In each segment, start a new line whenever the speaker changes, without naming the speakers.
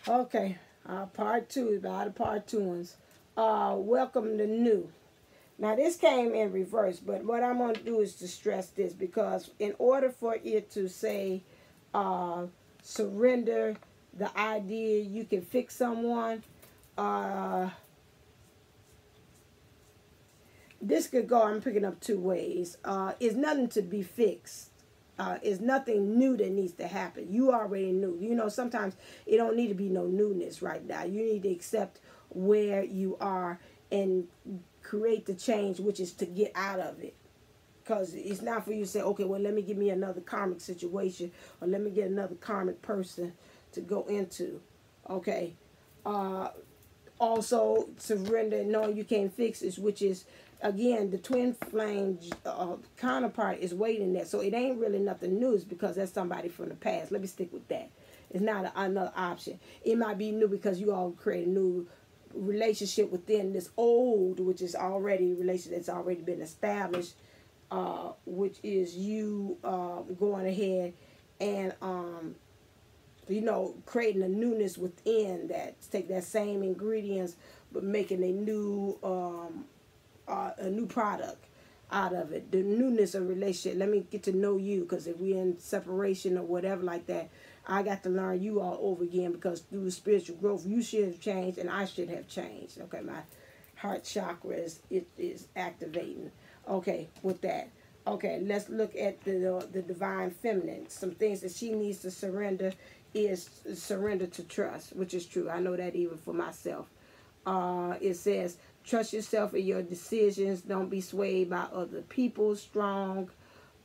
Okay, part two, about the part two ones. Welcome to new. Now this came in reverse, but what I'm going to do is to stress this because in order for it to say uh, surrender the idea you can fix someone, uh, this could go, I'm picking up two ways. It's nothing to be fixed. It's nothing new that needs to happen. You already knew. You know, sometimes it don't need to be no newness right now. You need to accept where you are and create the change, which is to get out of it. Because it's not for you to say, okay, well, let me give me another karmic situation or let me get another karmic person to go into. Okay. Uh, Also surrender knowing you can't fix this, which is again the twin flame counterpart is waiting there, so it ain't really nothing new. It's because that's somebody from the past. Let me stick with that. It's not another option. It might be new because you all create a new relationship within this old, which is already a relationship that's already been established, which is you going ahead and creating a newness within that. Take that same ingredients, but making a new product out of it. The newness of relationship. Let me get to know you, because if we're in separation or whatever like that, I got to learn you all over again, because through spiritual growth, you should have changed and I should have changed. Okay, my heart chakra is activating. Okay, with that. Okay, let's look at the divine feminine. Some things that she needs to surrender is surrender to trust, which is true. I know that even for myself. It says, trust yourself in your decisions. Don't be swayed by other people's strong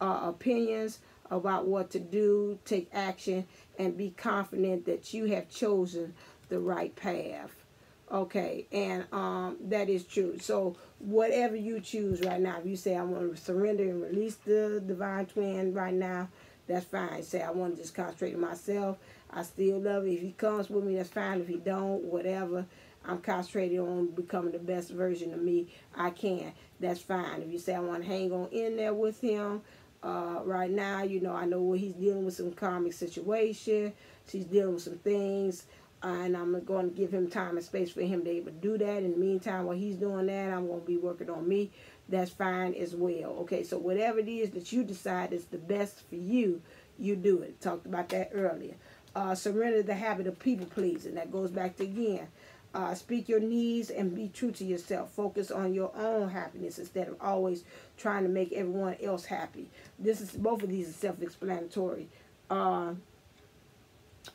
opinions about what to do. Take action and be confident that you have chosen the right path. Okay, and that is true. So whatever you choose right now, if you say I want to surrender and release the divine twin right now, that's fine. Say I want to just concentrate on myself. I still love it. If he comes with me, that's fine. If he don't, whatever. I'm concentrated on becoming the best version of me I can. That's fine. If you say I want to hang on in there with him, right now, I know what he's dealing with, some karmic situation. She's dealing with some things. And I'm going to give him time and space for him to be able to do that. In the meantime, while he's doing that, I'm going to be working on me. That's fine as well. Okay, so whatever it is that you decide is the best for you, you do it. Talked about that earlier. Surrender the habit of people pleasing. That goes back to again. Speak your needs and be true to yourself. Focus on your own happiness instead of always trying to make everyone else happy. Both of these are self-explanatory.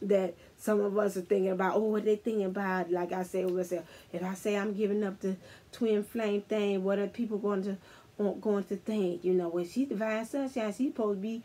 That some of us are thinking about, oh, what they thinking about? Like I say, if I say I'm giving up the twin flame thing, what are people going to think? When she's divine sunshine, she's supposed to be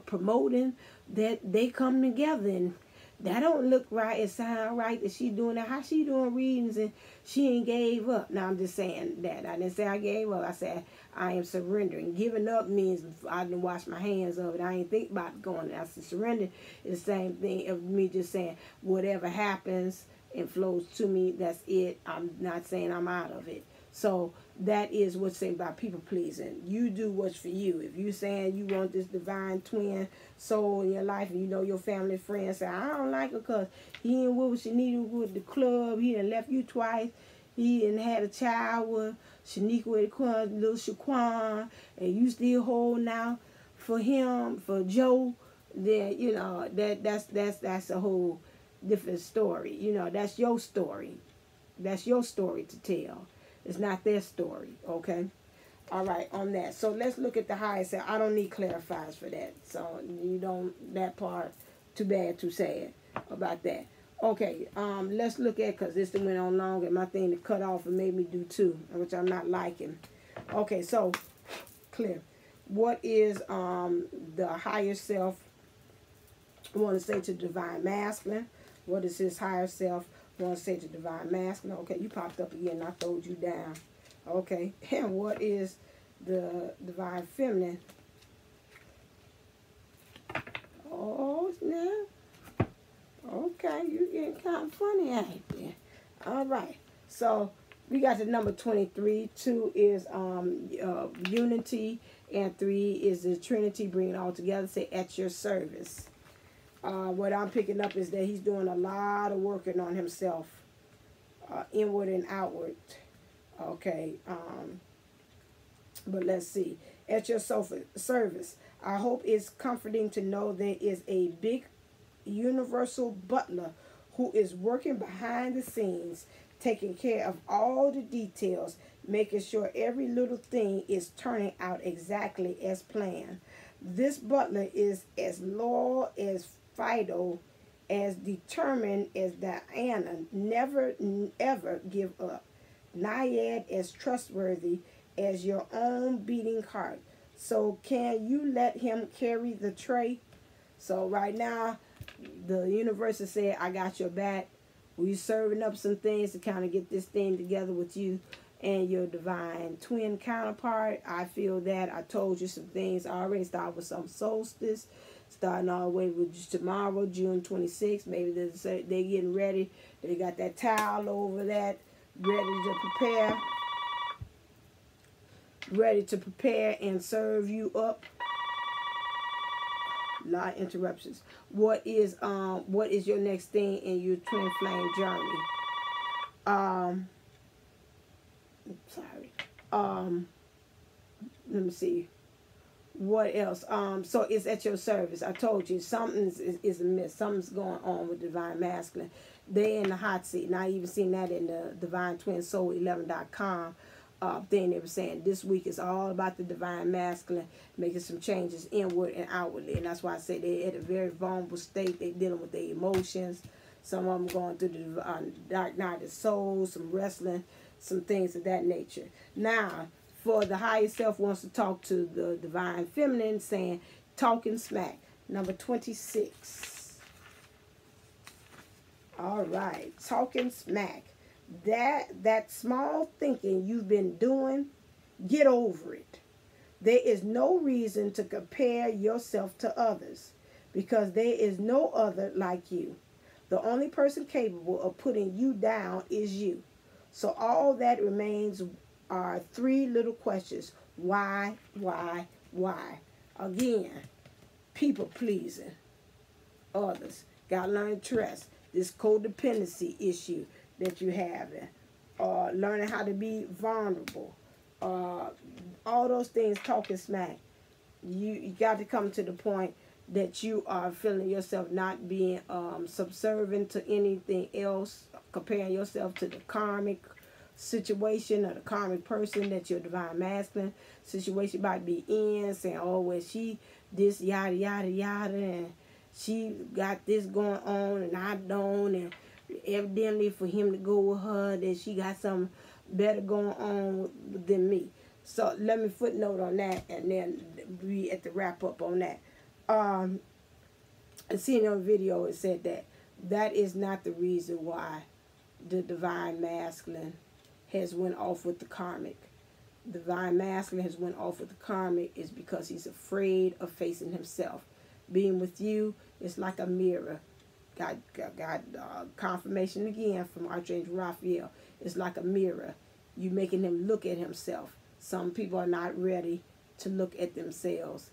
promoting that they come together, and that don't look right. It sound right that she doing that. How she doing readings and she ain't gave up? Now I'm just saying that. I didn't say I gave up. I said I am surrendering. Giving up means I didn't wash my hands of it. I ain't think about going there. I said surrender is the same thing of me just saying whatever happens and flows to me, that's it. I'm not saying I'm out of it. So that is what's saying about people pleasing. You do what's for you. If you saying you want this divine twin soul in your life, and your family friends say, I don't like her because he ain't with Shaniqua with the club, he done left you twice, he done had a child with Shaniqua with little Shaquan, and you still holding out for him, for Joe, then that's a whole different story. That's your story. That's your story to tell. It's not their story, okay? All right, on that. So let's look at the highest. I don't need clarifiers for that. So that part, too bad, too sad about that. Okay, let's look at, because this thing went on long and my thing to cut off and made me do two, which I'm not liking. Okay, so, clear. What is the higher self want to say to divine masculine? What is his higher self want to say to divine masculine? Okay, you popped up again. I throwed you down. Okay, and what is the divine feminine? Oh, snap. Okay, you getting kind of funny out there. All right, so we got the number 23. 2 is unity, and 3 is the Trinity, bringing it all together. Say at your service. What I'm picking up is that he's doing a lot of working on himself, inward and outward. Okay. But let's see. At your service, I hope it's comforting to know there is a big universal butler who is working behind the scenes, taking care of all the details, making sure every little thing is turning out exactly as planned. This butler is as loyal as Fido, as determined as Diana. Never, ever give up. Naiad as trustworthy as your own beating heart. So can you let him carry the tray? So right now, the universe has said, I got your back. We serving up some things to kind of get this thing together with you and your divine twin counterpart. I feel that. I told you some things. I already started with some solstice, starting all the way with tomorrow, June 26th. Maybe they're getting ready. They got that towel over that, ready to prepare and serve you up. A lot of interruptions. What is your next thing in your twin flame journey? Let me see. What else? So it's at your service. I told you something is amiss. Something's going on with divine masculine. They in the hot seat. And I even seen that in the Divine Twin Soul 11.com thing. They were saying this week is all about the divine masculine, making some changes inward and outwardly. And that's why I say they're at a very vulnerable state. They're dealing with their emotions. Some of them going through the dark night of the soul, some wrestling, some things of that nature. Now, for the higher self wants to talk to the divine feminine, saying, talking smack. Number 26. All right, talking smack. That small thinking you've been doing, get over it. There is no reason to compare yourself to others because there is no other like you. The only person capable of putting you down is you. So all that remains are three little questions. Why? Again, people pleasing others. Got to learn to trust. This codependency issue that you have. Learning how to be vulnerable. All those things, talking smack. You got to come to the point that you are feeling yourself not being subservient to anything else, comparing yourself to the karmic situation or the karmic person that your divine masculine situation might be in, saying, oh, well, she this, yada, yada, yada, and she got this going on and I don't, and evidently for him to go with her that she got something better going on than me. So let me footnote on that, and then we at the wrap up on that. I seen on a video, it said that is not the reason why the divine masculine has went off with the karmic. Divine masculine has went off with the karmic is because he's afraid of facing himself. Being with you is like a mirror. Got confirmation again from Archangel Raphael. It's like a mirror. You making him look at himself. Some people are not ready to look at themselves,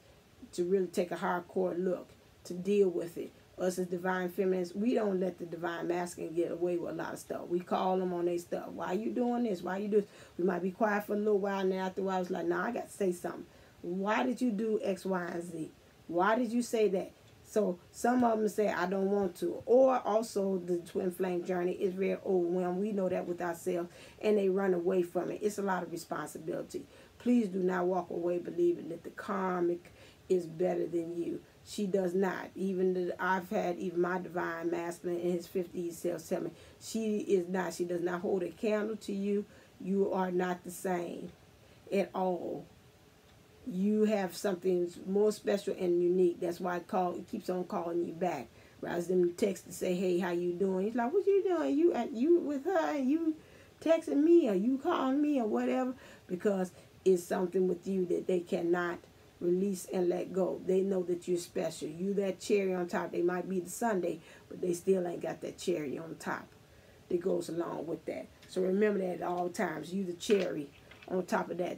to really take a hardcore look, to deal with it. Us as divine feminines, we don't let the divine masculine get away with a lot of stuff. We call them on their stuff. Why you doing this? Why you do this? We might be quiet for a little while, and then after a while, it's like, nah, I got to say something. Why did you do X, Y, and Z? Why did you say that? So some of them say, I don't want to. Or also the twin flame journey is very overwhelmed. We know that with ourselves, and they run away from it. It's a lot of responsibility. Please do not walk away believing that the karmic is better than you. She does not. I've had even my divine masculine in his 50s self tell me, she is not. She does not hold a candle to you. You are not the same at all. You have something more special and unique. That's why it keeps on calling you back. Rather than text to say, hey, how you doing? He's like, what you doing? You with her? You texting me or you calling me or whatever? Because it's something with you that they cannot release and let go. They know that you're special. You that cherry on top. They might be the sundae, but they still ain't got that cherry on top that goes along with that. So remember that at all times. You the cherry on top of that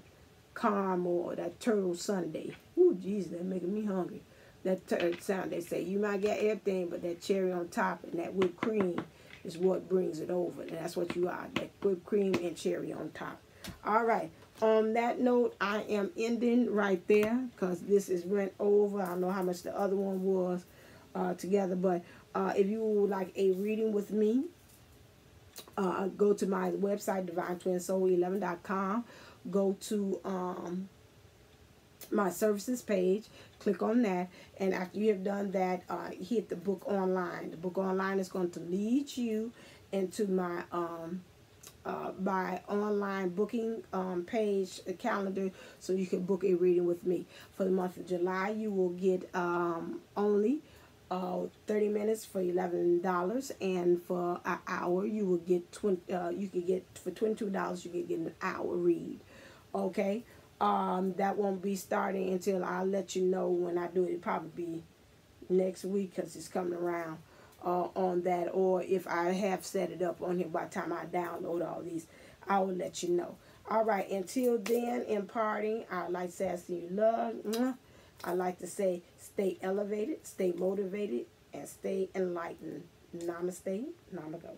caramel or that turtle sundae. Ooh, Jesus, that's making me hungry. that sound they say. You might get everything, but that cherry on top and that whipped cream is what brings it over. And that's what you are, that whipped cream and cherry on top. All right. On that note, I am ending right there because this is went over. I don't know how much the other one was together, but if you would like a reading with me, go to my website, divinetwinsoul11.com. Go to my services page, click on that, and after you have done that, hit the book online. The book online is going to lead you into my online booking page, calendar, so you can book a reading with me. For the month of July, you will get only 30 minutes for $11, and for an hour you will get you can get for $22 you can get an hour read. Okay, that won't be starting until I'll let you know when I do it. It'll probably be next week because it's coming around on that, or if I have set it up on here by the time I download all these, I will let you know. All right, until then, in parting, I'd like to say I see you love. I like to say stay elevated, stay motivated, and stay enlightened. Namaste, Namago.